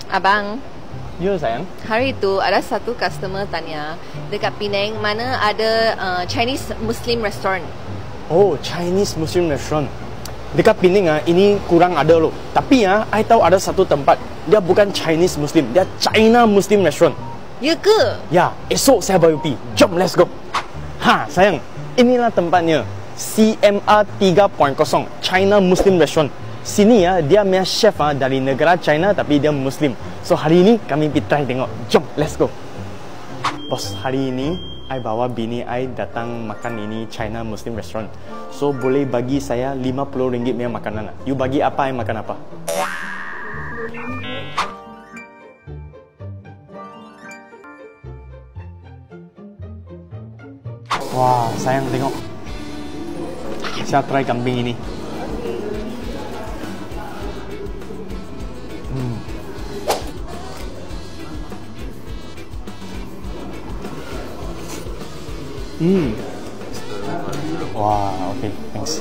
Abang, Ya sayang. hari itu ada satu customer tanya dekat Penang mana ada Chinese Muslim restaurant. Oh, Chinese Muslim restaurant. Dekat Penang ini kurang ada loh. Tapi I tahu ada satu tempat. Dia bukan Chinese Muslim, dia China Muslim restaurant. Ya ke? Ya, esok saya baru pergi. Jom, let's go. Sayang, inilah tempatnya. CMR 3.0 China Muslim Restaurant. Sini dia punya chef dari negara China tapi dia Muslim. So hari ini kami pergi try tengok. Jom, let's go. Bos, hari ini I bawa bini I datang makan ini China Muslim Restaurant. So boleh bagi saya RM50 punya makanan. You bagi apa, I makan apa. Wah, sayang tengok. Saya try kambing ini. Wah, okay, thanks.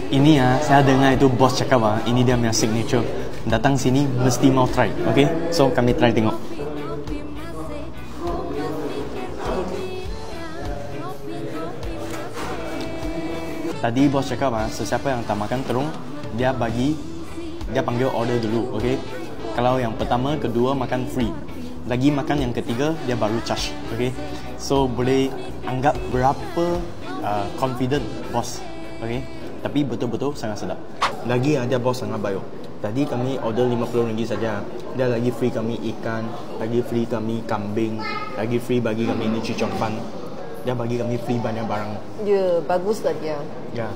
Ini saya dengar itu bos cakap ini dia punya signature. Datang sini mesti mau try, okay? So kami try tengok. Tadi bos cakap sesiapa yang tak makan terung, dia panggil order dulu, okay? Kalau yang pertama, kedua makan free. Lagi makan yang ketiga, dia baru charge, okay? So boleh anggap berapa confident bos, okay? Tapi betul-betul sangat sedap. Lagi dia bos sangat baik. Tadi kami order RM50 saja. Dia lagi free kami ikan, lagi free kami kambing, lagi free bagi kami ini cucong pan. Dia bagi kami free banyak barang. Ya, bagus lah dia. Ya.